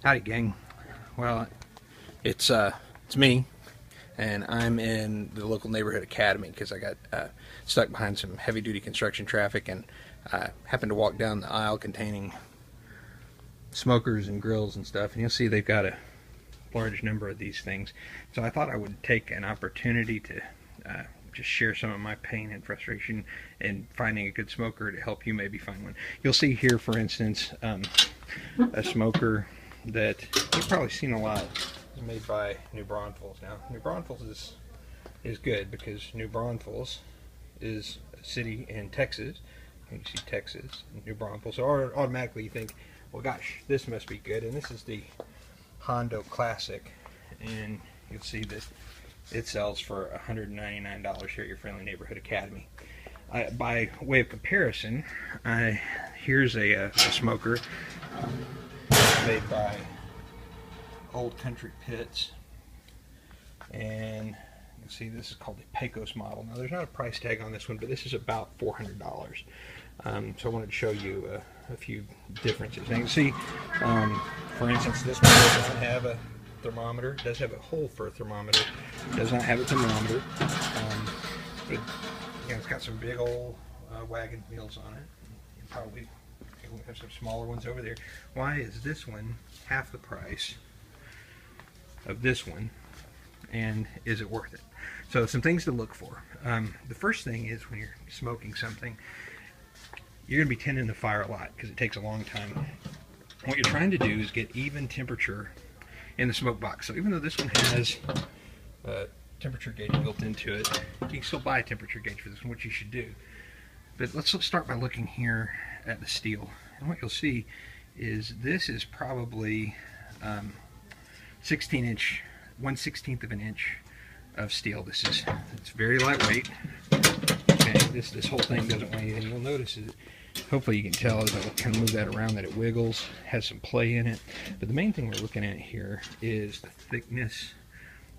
Howdy, gang. Well, it's me, and I'm in the local neighborhood academy because I got stuck behind some heavy-duty construction traffic, and happened to walk down the aisle containing smokers and grills and stuff, and you'll see they've got a large number of these things. So I thought I would take an opportunity to just share some of my pain and frustration in finding a good smoker to help you maybe find one. You'll see here, for instance, a smoker that you've probably seen a lot, made by New Braunfels. Now, New Braunfels is good because New Braunfels is a city in Texas. You see Texas, New Braunfels, so automatically you think, well, gosh, this must be good. And this is the Hondo Classic, and you'll see that it sells for $199 here at your friendly neighborhood academy. By way of comparison, here's a smoker made by Old Country Pits, and you can see this is called the Pecos model. Now, there's not a price tag on this one, but this is about $400. So I wanted to show you a few differences. Now you can see, for instance, this one does not have a thermometer. It does have a hole for a thermometer. It does not have a thermometer. It's got some big old wagon wheels on it. You probably have some smaller ones over there. Why is this one half the price of this one, and is it worth it? So some things to look for. The first thing is, when you're smoking something, you're going to be tending the fire a lot because it takes a long time. What you're trying to do is get even temperature in the smoke box. So even though this one has a temperature gauge built into it, you can still buy a temperature gauge for this one, which you should do. But let's start by looking here at the steel. And what you'll see is this is probably 16-inch, 1/16 of an inch of steel. It's very lightweight. Okay, this whole thing doesn't weigh anything. You'll notice it. Hopefully you can tell as I kind of move that around that it wiggles, has some play in it. But the main thing we're looking at here is the thickness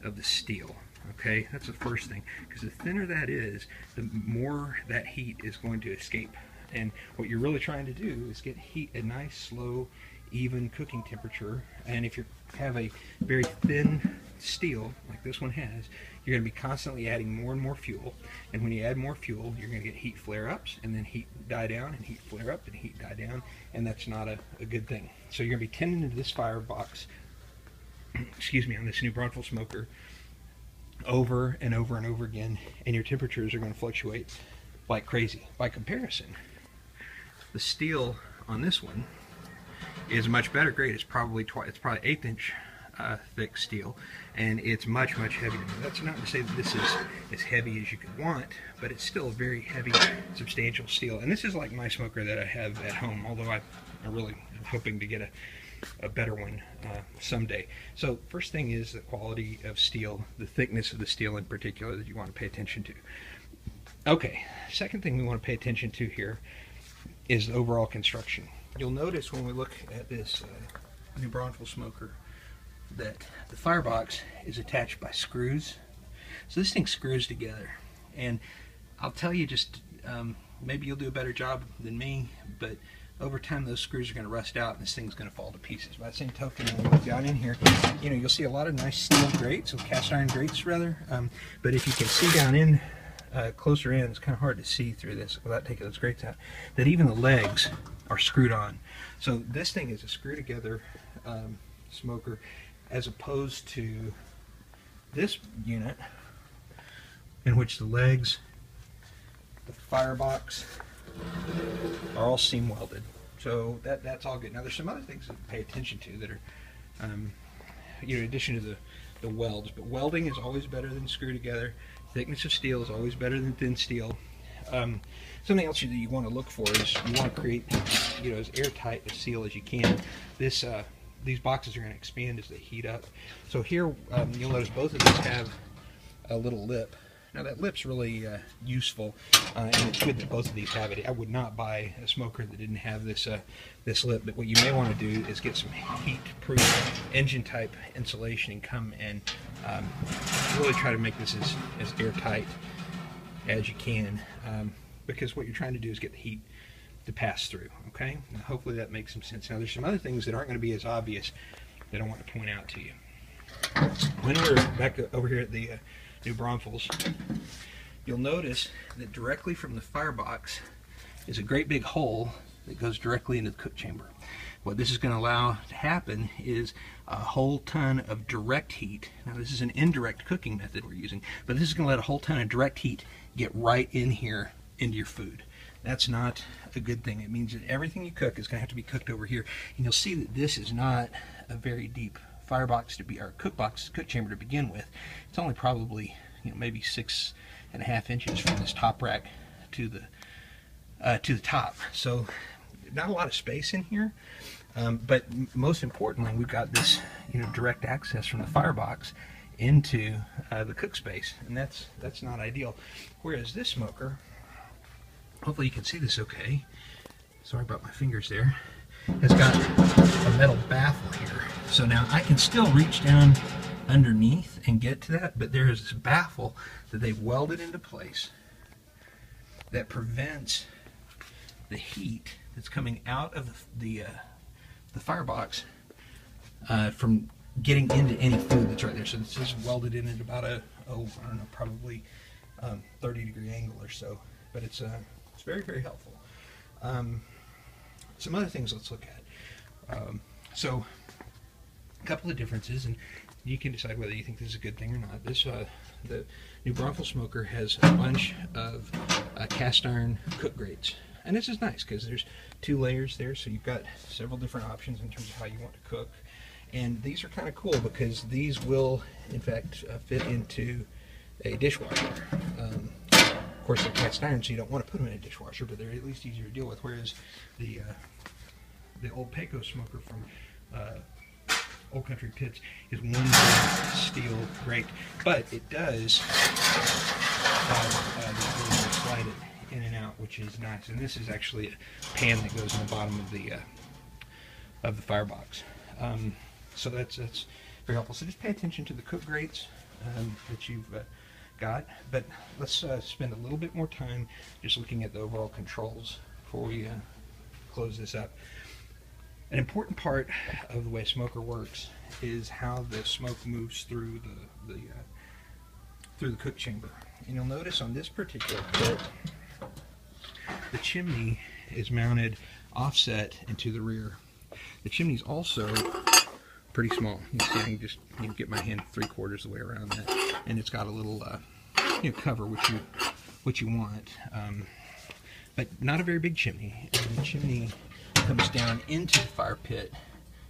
of the steel. Okay, that's the first thing, because the thinner that is, the more that heat is going to escape. And what you're really trying to do is get heat, a nice, slow, even cooking temperature. And if you have a very thin steel like this one has, you're going to be constantly adding more and more fuel. And when you add more fuel, you're going to get heat flare-ups, and then heat die down, and heat flare up, and heat die down, and that's not a good thing. So you're going to be tending into this firebox, excuse me, on this New Braunfels smoker over and over and over again, and your temperatures are going to fluctuate like crazy. By comparison, the steel on this one is much better grade. It's probably 1/8 inch thick steel, and it's much heavier. Now, that's not to say that this is as heavy as you could want, but it's still very heavy, substantial steel. And this is like my smoker that I have at home, although I really am hoping to get a better one someday. So first thing is the quality of steel, the thickness of the steel in particular, that you want to pay attention to. Okay, second thing we want to pay attention to here is the overall construction. You'll notice when we look at this New Braunfels smoker that the firebox is attached by screws. So this thing screws together, and I'll tell you, just maybe you'll do a better job than me, but over time those screws are going to rust out and this thing's going to fall to pieces. By the same token, when we've got in here, you'll see a lot of nice steel grates, or cast iron grates rather, but if you can see down in closer in, it's kind of hard to see through this without taking those grates out, that even the legs are screwed on. So this thing is a screw together smoker, as opposed to this unit, in which the legs, the firebox, are all seam welded. So that's all good. Now there's some other things to pay attention to that are, in addition to the welds, but welding is always better than screw together. Thickness of steel is always better than thin steel. Something else that you want to look for is you want to create, as airtight a seal as you can. These boxes are going to expand as they heat up. So here, you'll notice both of these have a little lip. Now that lip's really useful, and it's good that both of these have it. I would not buy a smoker that didn't have this lip, but what you may want to do is get some heat-proof engine-type insulation and come and really try to make this as airtight as you can, because what you're trying to do is get the heat to pass through. Okay, now hopefully that makes some sense. Now there's some other things that aren't going to be as obvious that I want to point out to you. When we're back over here at the New Braunfels, you'll notice that directly from the firebox is a great big hole that goes directly into the cook chamber. What this is going to allow to happen is a whole ton of direct heat. Now this is an indirect cooking method we're using, but this is going to let a whole ton of direct heat get right in here into your food. That's not a good thing. It means that everything you cook is going to have to be cooked over here. And you'll see that this is not a very deep firebox to be, or cook chamber to begin with. It's only probably, you know, maybe 6.5 inches from this top rack to the top. So not a lot of space in here, but most importantly, we've got this, you know, direct access from the firebox into the cook space, and that's not ideal. Whereas this smoker, hopefully you can see this okay, sorry about my fingers there, has got a metal baffle here. So now I can still reach down underneath and get to that, but there is this baffle that they've welded into place that prevents the heat that's coming out of the firebox from getting into any food that's right there. So this is welded in at about a, I don't know, probably 30-degree angle or so, but it's very, very helpful. Some other things let's look at. So a couple of differences, and you can decide whether you think this is a good thing or not. This the New Braunfels smoker has a bunch of cast iron cook grates, and this is nice because there's 2 layers there, so you've got several different options in terms of how you want to cook. And these are kind of cool because these will, in fact, fit into a dishwasher. Of course, they're cast iron, so you don't want to put them in a dishwasher, but they're at least easier to deal with. Whereas the old Pecos smoker from Old Country Pits is one big steel grate, but it does have the ability to slide it in and out, which is nice. And this is actually a pan that goes in the bottom of the firebox. So that's very helpful. So just pay attention to the cook grates that you've got. But let's spend a little bit more time just looking at the overall controls before we close this up. An important part of the way a smoker works is how the smoke moves through the cook chamber. And you'll notice on this particular pit, the chimney is mounted offset into the rear. The chimney's also pretty small. You see, I can just get my hand 3/4 the way around that, and it's got a little cover which you want, but not a very big chimney. And the chimney comes down into the fire pit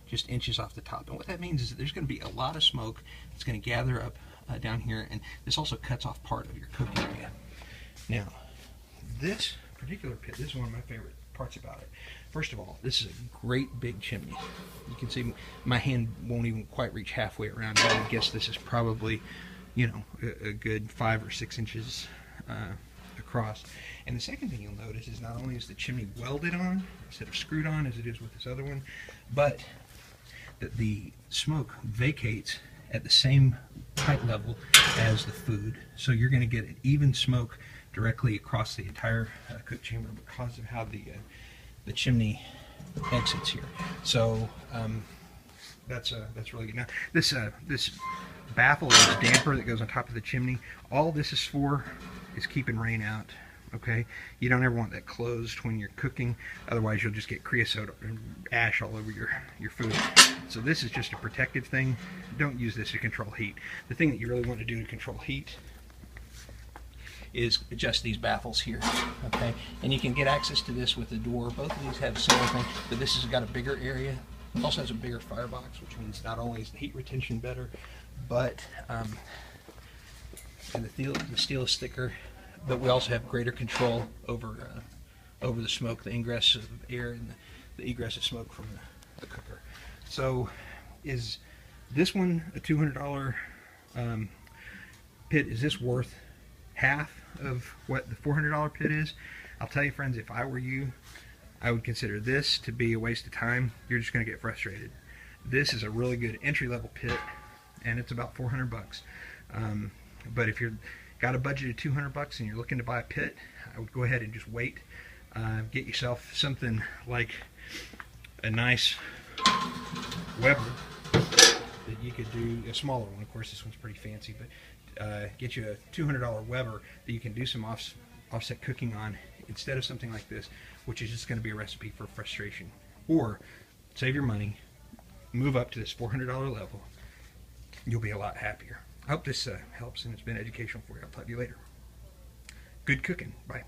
just inches off the top, and what that means is that there's going to be a lot of smoke that's going to gather up down here, and this also cuts off part of your cooking area. Now, this particular pit, this is one of my favorite parts about it. First of all, this is a great big chimney. You can see my hand won't even quite reach halfway around. I would guess this is probably, you know, a good 5 or 6 inches across. And the second thing you'll notice is not only is the chimney welded on instead of screwed on as it is with this other one, but that the smoke vacates at the same height level as the food. So you're going to get an even smoke directly across the entire cook chamber because of how the chimney exits here. So that's really good. Now this baffle, this damper that goes on top of the chimney, all this is for is keeping rain out. Okay, you don't ever want that closed when you're cooking, otherwise you'll just get creosote and ash all over your food. So this is just a protective thing. Don't use this to control heat. The thing that you really want to do to control heat is adjust these baffles here. Okay, and you can get access to this with the door. Both of these have a similar thing, but this has got a bigger area. It also has a bigger firebox, which means not only is the heat retention better, but and the steel is thicker, but we also have greater control over the smoke, the ingress of air and the egress of smoke from the cooker. So is this one a $200 pit? Is this worth half of what the $400 pit is? I'll tell you, friends, if I were you, I would consider this to be a waste of time. You're just going to get frustrated. This is a really good entry-level pit, and it's about 400 bucks. But if you've got a budget of 200 bucks and you're looking to buy a pit, I would go ahead and just wait. Get yourself something like a nice Weber you could do a smaller one. Of course, this one's pretty fancy, but get you a $200 Weber that you can do some offset cooking on instead of something like this, which is just going to be a recipe for frustration. Or save your money, move up to this $400 level. You'll be a lot happier. I hope this helps and it's been educational for you. I'll talk to you later. Good cooking. Bye.